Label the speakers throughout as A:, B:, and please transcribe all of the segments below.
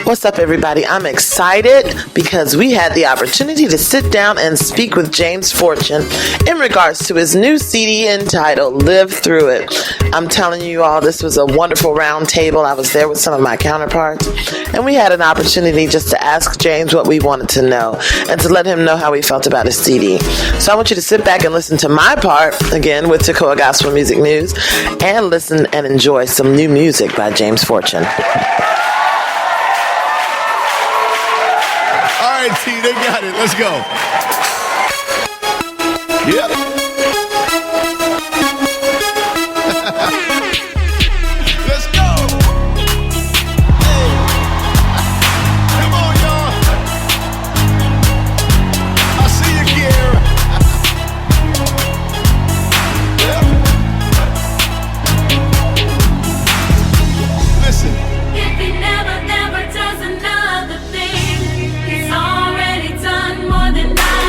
A: What's up, everybody? I'm excited because we had the opportunity to sit down and speak with James Fortune in regards to his new CD entitled Live Through It. I'm telling you all, this was a wonderful round table. I was there with some of my counterparts, and we had an opportunity just to ask James what we wanted to know and to let him know how we felt about his CD. So I want you to sit back and listen to my part, again, with Toccoa Gospel Music News, and listen and enjoy some new music by James Fortune.
B: All right, T, they got it. Let's go. Yep. Let's go. Hey. Come on, y'all. I see you, Kiara. Yep. Listen.
C: If he never does another thing, he's already done more than I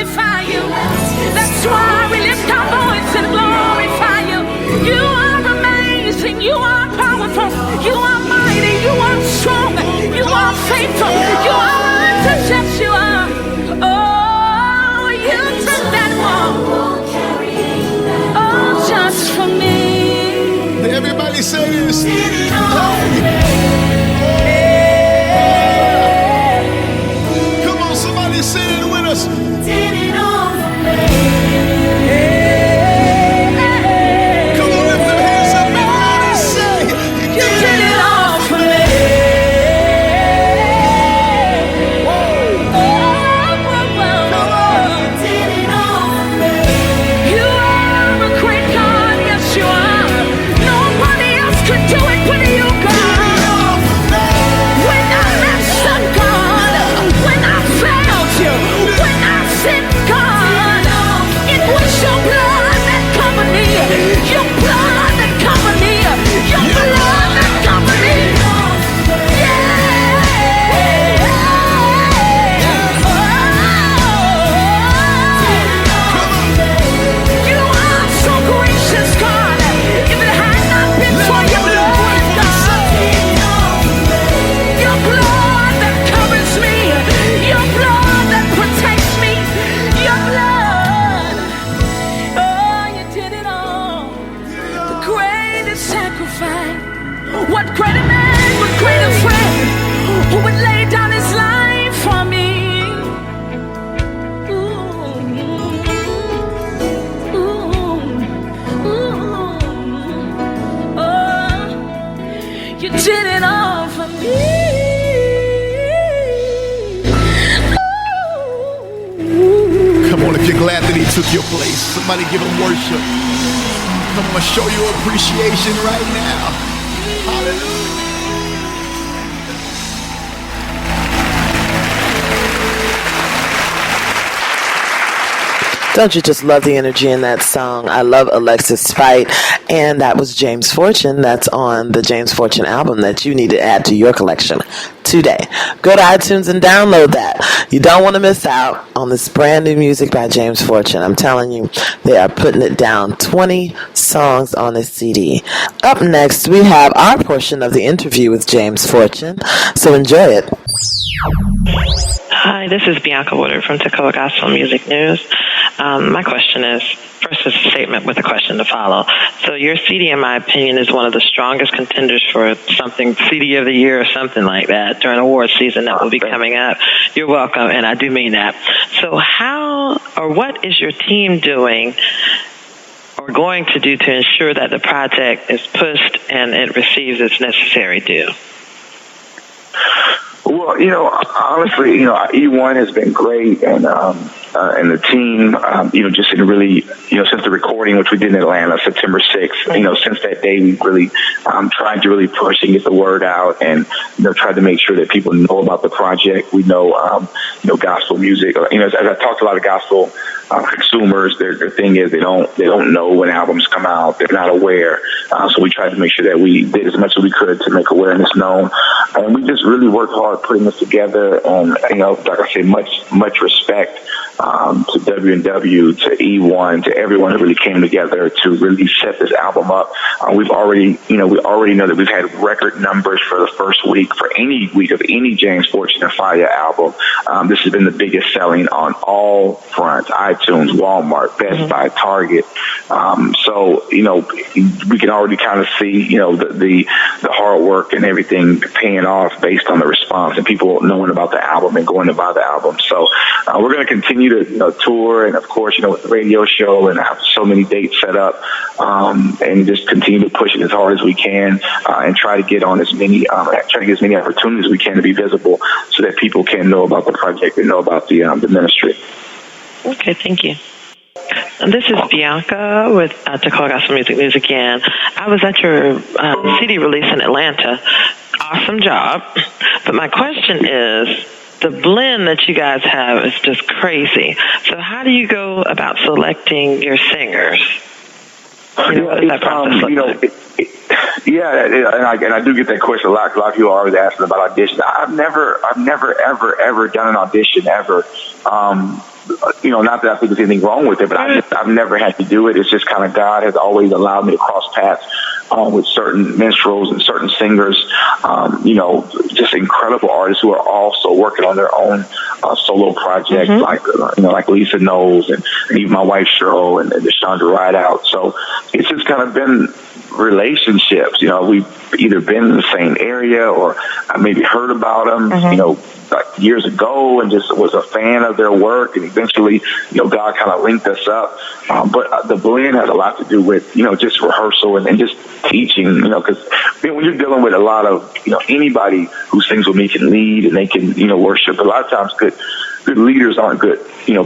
C: glorify you. That's why we lift our voice and glorify you. You are amazing. You are powerful. You are mighty. You are strong. You are faithful. You are righteous. Yes, you are. Oh, you took that walk. Oh, just for me.
B: Everybody say this. Come on, somebody say it with us.
C: Did it all for me.
B: Come on, lift your hands up and say,
C: You did it all for me. You are a great God, yes you are. Nobody else could do it but you, God. When I messed up, God, when I failed you, when I sinned, God, it was your blood that covered me. Your blood that covered me. Your blood that covered me. You are so gracious, God. If it had not been for your blood, God, your blood that covers me, your blood that protects me, your blood. Oh, you did it all. The greatest sacrifice. What greater man, what greater friend who would lay down his life for me? You did it all for me.
B: come on, if you're glad that he took your place, somebody give him worship. Come on, show your appreciation right now. Hallelujah.
A: Don't you just love the energy in that song? I love Alexis Fight, and that was James Fortune. That's on the James Fortune album that you need to add to your collection today. Go to iTunes and download that. You don't want to miss out on this brand new music by James Fortune. I'm telling you, they are putting it down. 20 songs on this CD. Up next, we have our portion of the interview with James Fortune, so enjoy it.
D: Hi, this is Bianca Woodard from Tacoma Gospel Music News. My question is, first is a statement with a question to follow. So your CD, in my opinion, is one of the strongest contenders for something, CD of the year or something like that during award season that will be coming up. You're welcome, and I do mean that. So how or what is your team doing or going to do to ensure that the project is pushed and it receives its necessary due?
E: Well, honestly, E1 has been great, and the team, just in really, since the recording, which we did in Atlanta, September 6th, since that day, we've really tried to really push and get the word out, and tried to make sure that people know about the project. We know, gospel music. As I talked to a lot of gospel consumers, their thing is they don't know when albums come out. They're not aware. So we tried to make sure that we did as much as we could to make awareness known, and we just really worked hard putting this together. And like I said, much respect to W&W, to E1, to everyone who really came together to really set this album up. We already know that we've had record numbers for the first week, for any week of any James Fortune and Fire album. This has been the biggest selling on all fronts: iTunes, Walmart, Best Buy, Target. So we can already kind of see the hard work and everything paying off based on the response and people knowing about the album and going to buy the album. So we're going to continue to tour, and of course with the radio show, and have so many dates set up, and just continue to push it as hard as we can, and try to get on as many opportunities as we can to be visible, so that people can know about the project and know about the ministry.
D: Okay, thank you. And this is Bianca with Tacoma Gospel Music News again. I was at your CD release in Atlanta. Awesome job. But my question is, the blend that you guys have is just crazy. So how do you go about selecting your singers? What does that process look like?
E: And I do get that question a lot. A lot of people are always asking about auditions. I've never ever done an audition ever. not that I think there's anything wrong with it, but I've never had to do it. It's just kind of God has always allowed me to cross paths with certain minstrels and certain singers, just incredible artists who are also working on their own solo projects, like Lisa Knowles and even my wife Cheryl and Deshandra Rideout. So it's just kind of been relationships. We've either been in the same area or I maybe heard about them, like years ago, and just was a fan of their work, and eventually, God kind of linked us up. But the blend has a lot to do with, just rehearsal and just teaching, because when you're dealing with a lot of, anybody who sings with me can lead and they can, worship. A lot of times good leaders aren't good,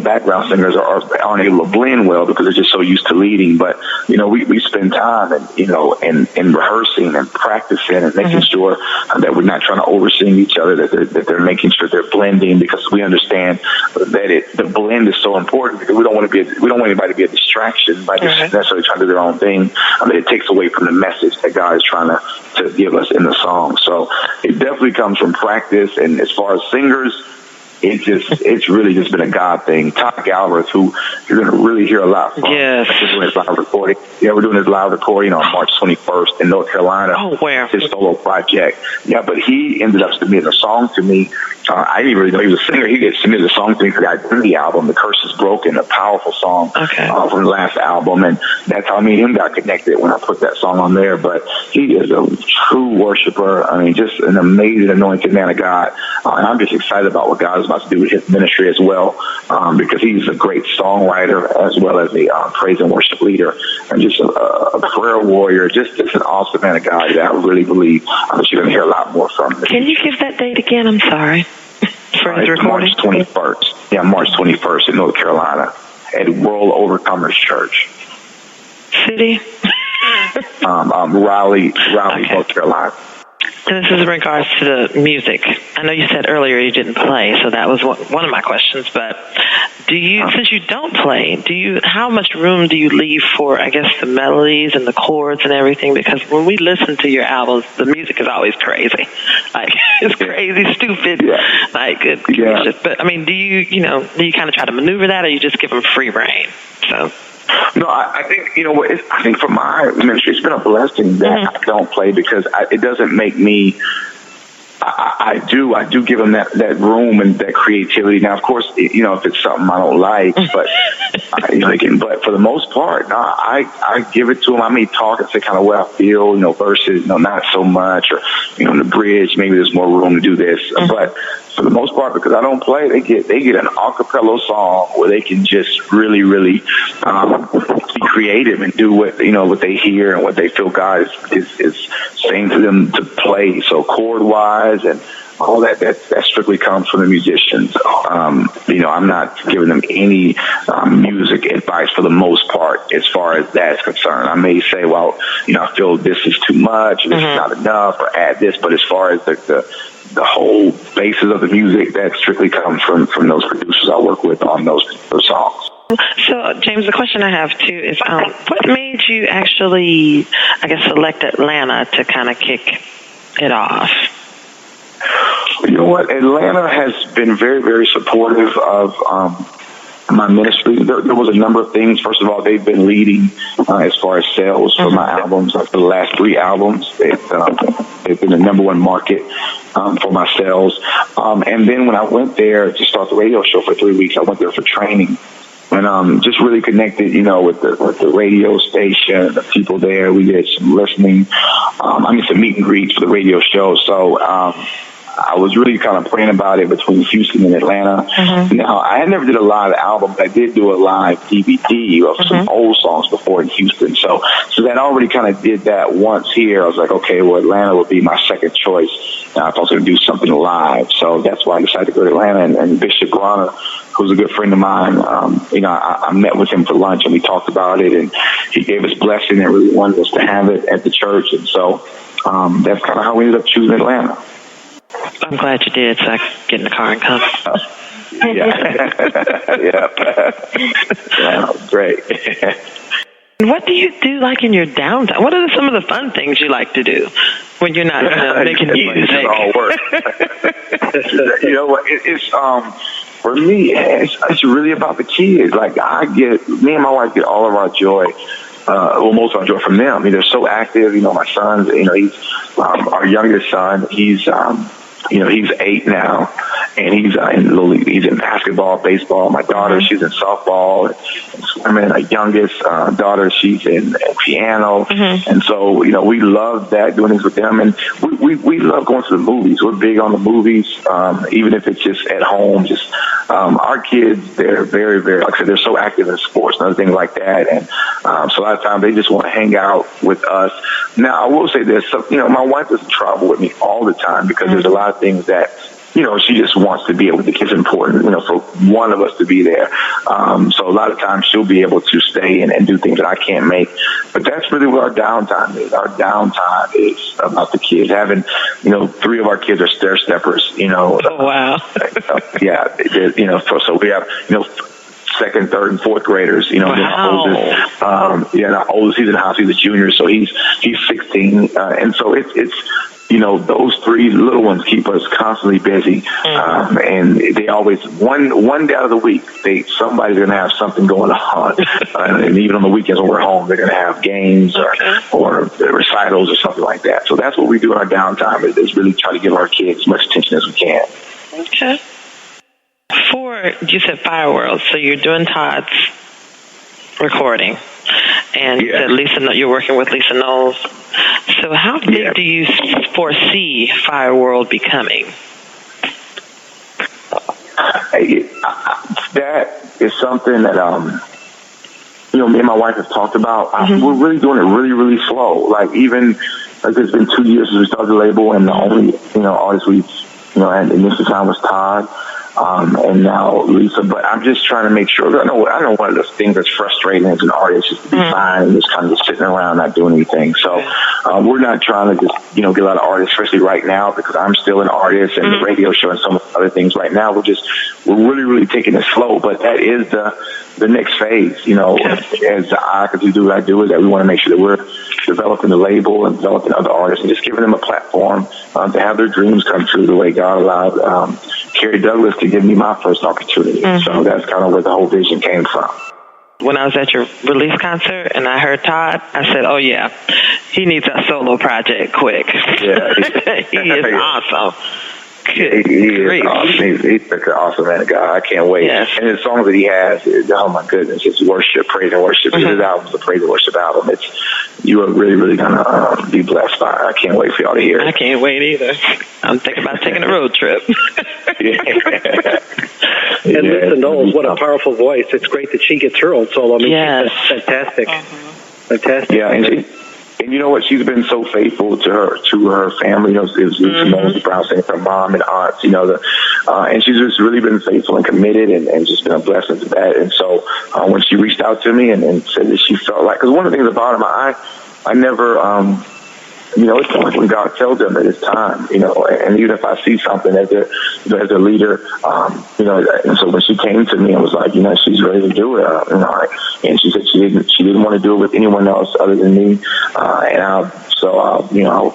E: background singers aren't able to blend well because they're just so used to leading. But, we spend time and rehearsing and practicing and making sure that we're not trying to oversing each other, that they're making sure they're blending, because we understand that the blend is so important, because we don't want anybody to be a distraction by just necessarily trying to do their own thing. It takes away from the message that God is trying to give us in the song. So it definitely comes from practice. And as far as singers, it's really just been a God thing. Todd Galbraith, who you're going to really hear a lot from. Yes. We're doing his live recording. Yeah, we're doing his live recording on March 21st in North Carolina.
D: Oh, where?
E: His solo project. Yeah, but he ended up submitting a song to me. I didn't really know he was a singer. He submitted a song to me for the Identity album, The Curse is Broken, a powerful song from the last album. And that's how me and him got connected when I put that song on there. But he is a true worshiper. Just an amazing, anointed man of God. And I'm just excited about what God is about to do with his ministry as well, because he's a great songwriter as well as a praise and worship leader, and just a prayer warrior, just an awesome man of God that I really believe that you're going to hear a lot more from.
D: Can you give that date again? I'm sorry. For his recording?
E: March 21st. Yeah, March 21st in North Carolina at World Overcomers Church.
D: City?
E: Raleigh, North Carolina.
D: And this is in regards to the music. I know you said earlier you didn't play, so that was one of my questions. But since you don't play, how much room do you leave for, I guess, the melodies and the chords and everything? Because when we listen to your albums, the music is always crazy. Like, it's crazy, stupid. Yeah. Like, but do you kind of try to maneuver that, or you just give them free reign? So.
E: No, I think, I think for my ministry, it's been a blessing that I don't play, because it doesn't make me, I do give them that room and that creativity. Now, of course, if it's something I don't like, but, but for the most part, no, I give it to them. I may talk and say kind of what I feel, versus, not so much, or, in the bridge, maybe there's more room to do this, but for the most part, because I don't play, they get an a cappella song where they can just really, really be creative and do what they hear and what they feel God is saying to them to play. So chord wise and all that strictly comes from the musicians. I'm not giving them any music advice for the most part as far as that is concerned. I may say, well, I feel this is too much, this is not enough, or add this, but as far as the whole basis of the music, that strictly comes from those producers I work with on those songs.
D: So, James, the question I have, too, is what made you actually, I guess, select Atlanta to kind of kick it off?
E: You know what? Atlanta has been very, very supportive of my ministry. There was a number of things. First of all, they've been leading as far as sales for my albums. For the last 3 albums, they've been the number one market for my sales. And then when I went there to start the radio show for 3 weeks, I went there for training. And just really connected, with the radio station, the people there. We did some listening, some meet and greets for the radio show. So I was really kind of praying about it between Houston and Atlanta. Now, I never did a live album, but I did do a live DVD of some old songs before in Houston. So that already kind of did that once here. I was like, okay, well, Atlanta would be my second choice. If I was going to do something live. So that's why I decided to go to Atlanta. And Bishop Grana, who's a good friend of mine, I met with him for lunch and we talked about it, and he gave us blessing and really wanted us to have it at the church. And so that's kind of how we ended up choosing Atlanta.
D: I'm glad you did, so I could get in the car and come.
E: Yeah, great.
D: What do you do like in your downtime? What are some of the fun things you like to do when you're not making music?
E: It all work. It's for me, it's really about the kids. Like me and my wife get all of our joy. Most of our joy from them. I mean, they're so active. My son's, he's our youngest son. He's 8 now, and he's in basketball, baseball. My daughter, she's in softball and swimming. Our youngest daughter, she's in piano, and so we love that, doing things with them, and we love going to the movies. We're big on the movies, even if it's just at home. Just our kids, they're very, very, like I said, they're so active in sports and other things like that, and so a lot of times they just want to hang out with us. Now, I will say this: my wife doesn't travel with me all the time because there's a lot of things that she just wants to be able to. It's important, for one of us to be there. So a lot of times she'll be able to stay and do things that I can't make. But that's really what our downtime is. Our downtime is about the kids. Having, 3 of our kids are stair steppers.
D: Oh, wow.
E: Yeah. So we have, second, third, and fourth graders.
D: Wow.
E: Our oldest, he's in high school, he's a junior, so he's 16, and so it's those 3 little ones keep us constantly busy, and they always one day out of the week somebody's going to have something going on, and even on the weekends when we're home, they're going to have games or recitals or something like that. So that's what we do in our downtime is really try to give our kids as much attention as we can.
D: Okay. You said Fire World, so you're doing Todd's recording, and you said you're working with Lisa Knowles. So how big do you foresee Fire World becoming?
E: That is something that me and my wife have talked about. We're really doing it really, really slow. It's been 2 years since we started the label, and the only artist we've and this time was Todd. And now Lisa, but I'm just trying to make sure. I know one of those things that's frustrating as an artist is to be fine and just kind of just sitting around not doing anything. So we're not trying to just get a lot of artists, especially right now, because I'm still an artist and the radio show and some other things right now. We're really, really taking it slow. But that is the next phase. As I do what I do, is that we want to make sure that we're developing the label and developing other artists and just giving them a platform to have their dreams come true the way God allowed Kerry Douglas to give me my first opportunity. So that's kind of where the whole vision came from.
D: When I was at your release concert and I heard Todd, I said, oh, yeah, he needs a solo project quick.
E: Yeah.
D: He is awesome.
E: He is awesome. He's such an awesome man of God. I can't wait.
D: Yes.
E: And the songs that he has, oh my goodness, it's worship, praise and worship. His album's a praise and worship album. You are really, really going to be blessed by it. I can't wait for y'all to hear it.
D: I can't wait either. I'm thinking about taking a road trip.
F: And Lisa Knowles, what a powerful voice. It's great that she gets her own solo. I mean, she's fantastic. Fantastic.
E: Yeah, and you know what? She's been so faithful to her family. Lisa Knowles, Brown saying her mom and aunts. And she's just really been faithful and committed, and just been a blessing to that. And so when she reached out to me and said that she felt like, because one of the things about him, I never. It's like when God tells them that it's time, and even if I see something as a leader, and so when she came to me and was like, she's ready to do it, and she said she didn't want to do it with anyone else other than me, of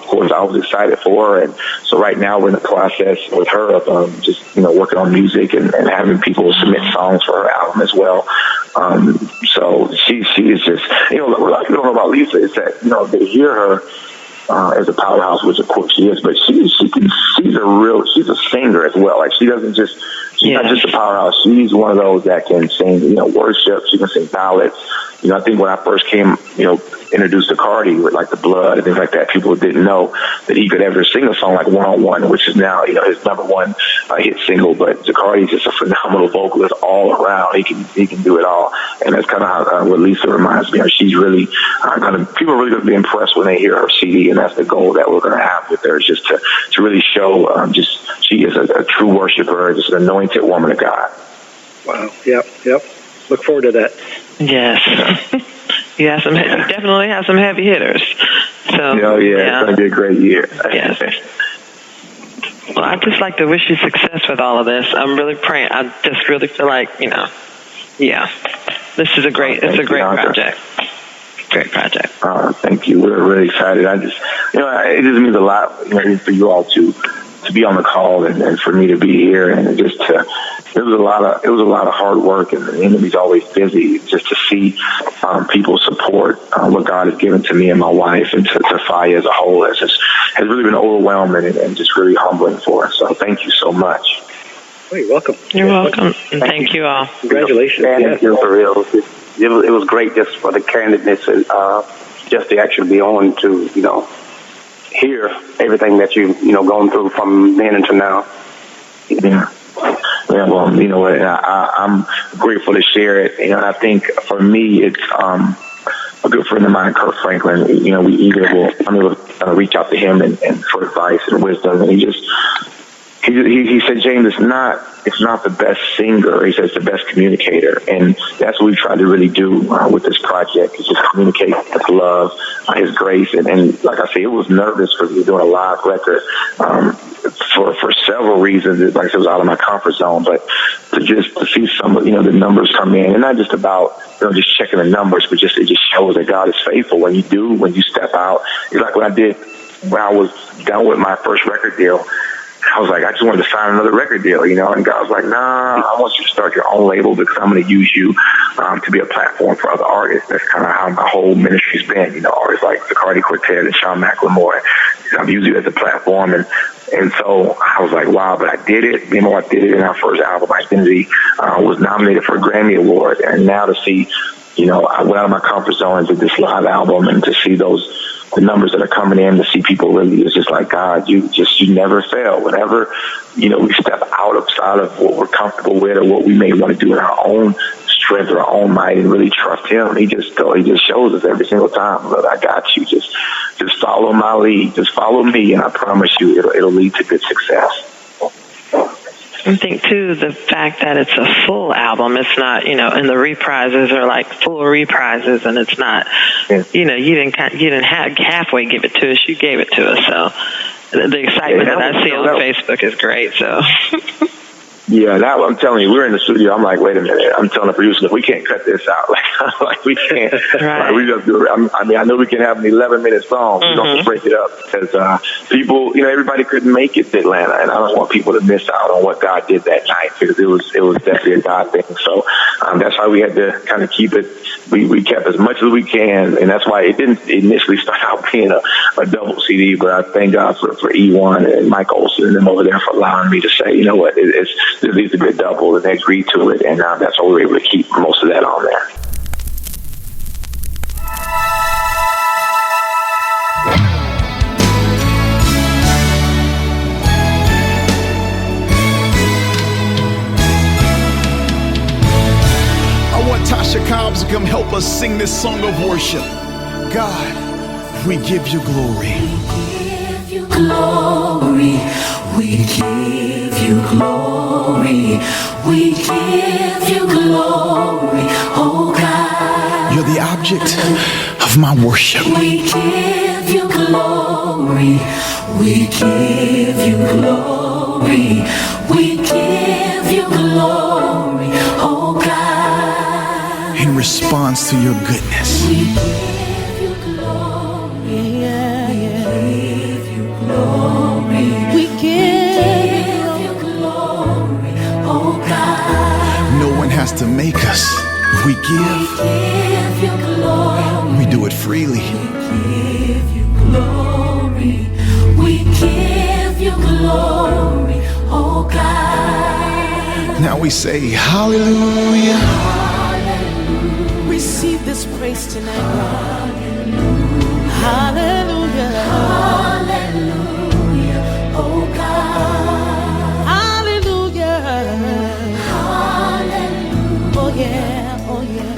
E: course I was excited for her, and so right now we're in the process with her of just working on music and having people submit songs for her album as well. So she is just, a lot of people don't know about Lisa is that they hear her as a powerhouse, which of course she is, but she's a singer as well. Like she's not just a powerhouse. She's one of those that can sing, worship. She can sing ballads. I think when I first came, introduced to Cardi with like The Blood and things like that, people didn't know that he could ever sing a song like One on One, which is now, his number one hit single. But Zacardi's just a phenomenal vocalist all around. He can do it all. And that's kind of what Lisa reminds me of. She's really people are really going to be impressed when they hear her CD, and that's the goal that we're going to have with her, is just to really show she is a true worshiper, just an anointed woman of God.
F: Wow. Yep. Look forward to that.
D: Yes. You definitely have some heavy hitters. So,
E: it's going to be a great year.
D: Yes. Well, I'd just like to wish you success with all of this. I'm really praying. I just really feel like, this is a great project. Great project.
E: Thank you. We're really excited. I just, it just means a lot, for you all to be on the call and for me to be here and just to it was a lot of hard work, and the enemy's always busy. Just to see people support what God has given to me and my wife, and to Faya as a whole, has really been overwhelming and just really humbling for us. So thank you so much.
F: Oh, you're welcome.
D: You're welcome. And thank you all.
F: Congratulations.
G: Thank you, for real. It was great just for the candidness and just to actually be on to, hear everything that you've, gone through from then until now.
E: Yeah. Yeah, well, I'm grateful to share it. I think for me, it's a good friend of mine, Kurt Franklin. I'm able to reach out to him and for advice and wisdom. And he said, James, it's not the best singer. He says it's the best communicator. And that's what we try to really do with this project, is just communicate His love, His grace. And like I say, it was nervous for me doing a live record for several reasons. Like I said, it was out of my comfort zone. But to see some of, the numbers come in, and not just about, just checking the numbers, but it just shows that God is faithful when you step out. It's like when I was done with my first record deal, I was like, I just wanted to sign another record deal, and God was like, nah, I want you to start your own label because I'm going to use you to be a platform for other artists. That's kind of how my whole ministry's been, artists like the Cardi Quartet and Sean McLemore. I've used you as a platform, and so I was like, wow, but I did it. I did it in our first album, Identity, was nominated for a Grammy Award, and now to see, I went out of my comfort zone and did this live album, and to see the numbers that are coming in, to see people really, it's just like, God, you never fail. Whenever, we step outside of what we're comfortable with or what we may want to do in our own strength or our own might and really trust Him, He just shows us every single time, Lord, I got you. Just follow my lead. Just follow me, and I promise you it'll lead to good success.
D: I think too the fact that it's a full album, it's not, and the reprises are like full reprises, and it's not, you didn't halfway give it to us, you gave it to us. So the excitement that I see on Facebook is great. So.
E: Yeah, I'm telling you, we're in the studio. I'm like, wait a minute. I'm telling the producer, we can't cut this out. Like we can't.
D: Right.
E: We just do it. I know we can have an 11-minute song. We don't have to break it up because people, everybody couldn't make it to Atlanta, and I don't want people to miss out on what God did that night because it was definitely a God thing. So that's why we had to kind of keep it. We kept as much as we can, and that's why it didn't initially start out being a double CD. But I thank God for E1 and Mike Olson and them over there for allowing me to say, you know what, this needs to be a double, and they agreed to it, and that's why we were able to keep most of that on there.
B: I want Tasha Cobbs to come help us sing this song of worship. God, we give you glory.
C: We give you glory. We give you glory. We give you glory, oh God.
B: You're the object of my worship.
C: We give you glory. We give you glory. We give you glory, oh God.
B: In response to your goodness.
C: We give you glory. Yeah, yeah. We give you glory. We give you glory, oh God.
B: No one has to make us. We give
C: you glory.
B: We do it freely.
C: We give you glory. We give you glory, oh God.
B: Now we say hallelujah.
C: Hallelujah. Receive this praise tonight. Hallelujah. Hallelujah, oh God. Hallelujah. Hallelujah. Oh yeah, oh yeah.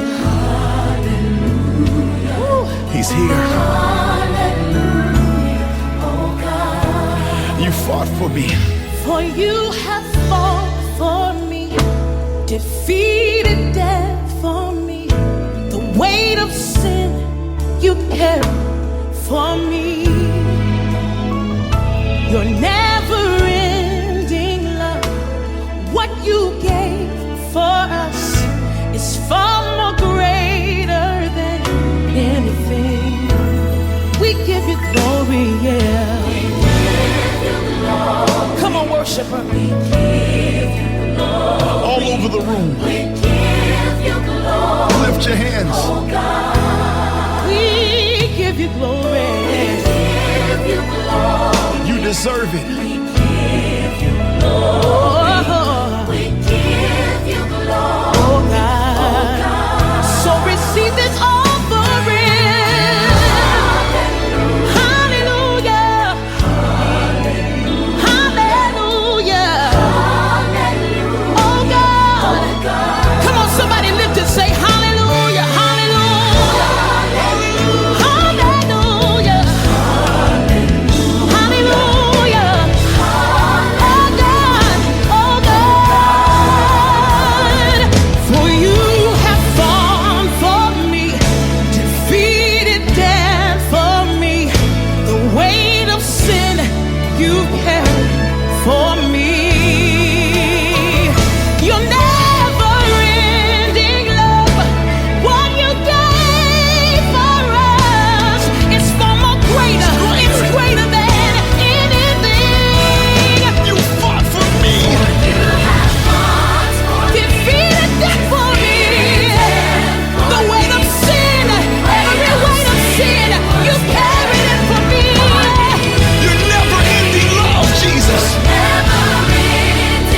C: Hallelujah.
B: He's here.
C: Hallelujah, oh God.
B: You fought for me.
C: For you have fought for me, defeated death for me. The weight of sin you carry for me. Your never-ending love, what you gave for us is far more greater than anything. We give you glory, yeah. We give you glory. Come on, worship her. We give you glory.
B: over the room.
C: We give you glory.
B: Lift your hands.
C: Oh God. We give you glory. We give you glory.
B: You deserve it.
C: We give you glory. We give you glory. Oh God. Oh God. So receive this offering. Hallelujah. Hallelujah. Hallelujah. Oh God. Oh God. Come on, somebody lift it, say hallelujah. Hallelujah. Hallelujah. Hallelujah. Oh God. Oh God. For you have fought for me, defeated death for me. The weight of sin you carried for me. Your never-ending love, what you gave for us, is far more greater. It's greater than anything.
B: You fought for me.
C: Defeated death for me. The weight of sin, every weight of sin, you carried it for me.
B: Your never-ending love, Jesus.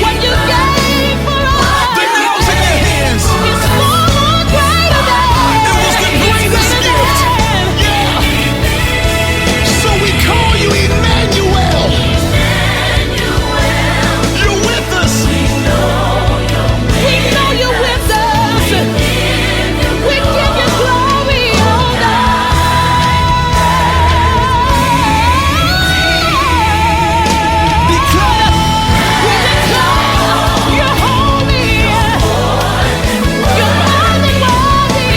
C: What you gave for us,
B: The nails in your hands.
C: is far more greater than.
B: It was the greatest
C: It's
B: gift.
C: greater than.
B: Yeah. So we call you Emmanuel. You're with us.
C: We know you're with us. We give you glory, oh God.
B: Declare.
C: We declare you're holy. You're more than worthy.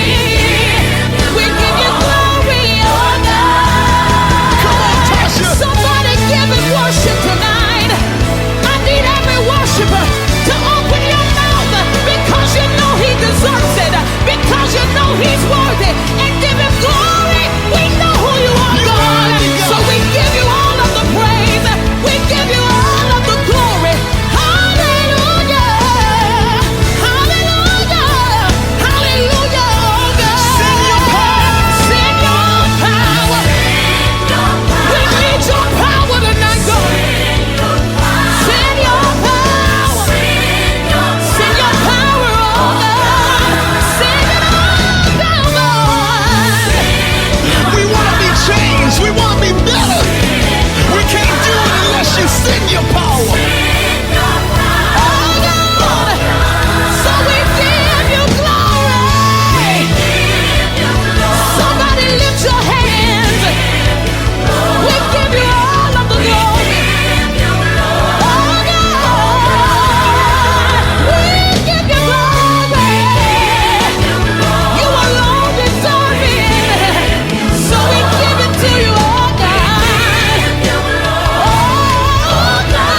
C: We give you glory, oh God.
B: Come on, Tasha.
C: Somebody give him worship tonight. I need every worshiper to open your mouth because you know he deserves it, because you know he's worthy, and give him glory. We know who you are, God. So we give you all of the praise. We give you all of the glory. Hallelujah. Hallelujah. Hallelujah, oh God.
B: Send your power.
C: Send your power. We need your power tonight, God. Send your power. Send your power, oh God. Send it all down, Lord.
B: We want to be changed. We want to be better. We can't do it unless you send your power.
C: Oh God. So we give you glory. Somebody lift your hands. We give you all of the glory. Oh God. We give you glory. You alone deserve it. So we give it to you, oh God. Oh God.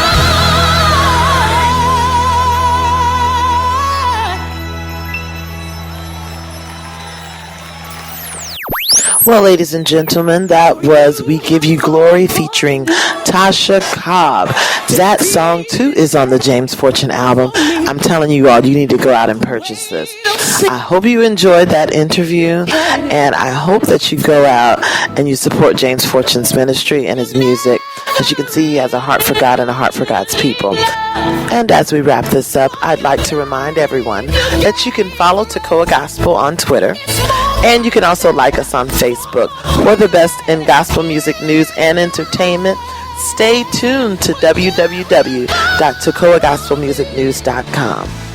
A: Well, ladies and gentlemen, that was We Give You Glory featuring Tasha Cobb. That song, too, is on the James Fortune album. I'm telling you all, you need to go out and purchase this. I hope you enjoyed that interview, and I hope that you go out and you support James Fortune's ministry and his music. As you can see, he has a heart for God and a heart for God's people. And as we wrap this up, I'd like to remind everyone that you can follow Tekoa Gospel on Twitter. And you can also like us on Facebook. For the best in gospel music news and entertainment, stay tuned to www.tekoagospelmusicnews.com.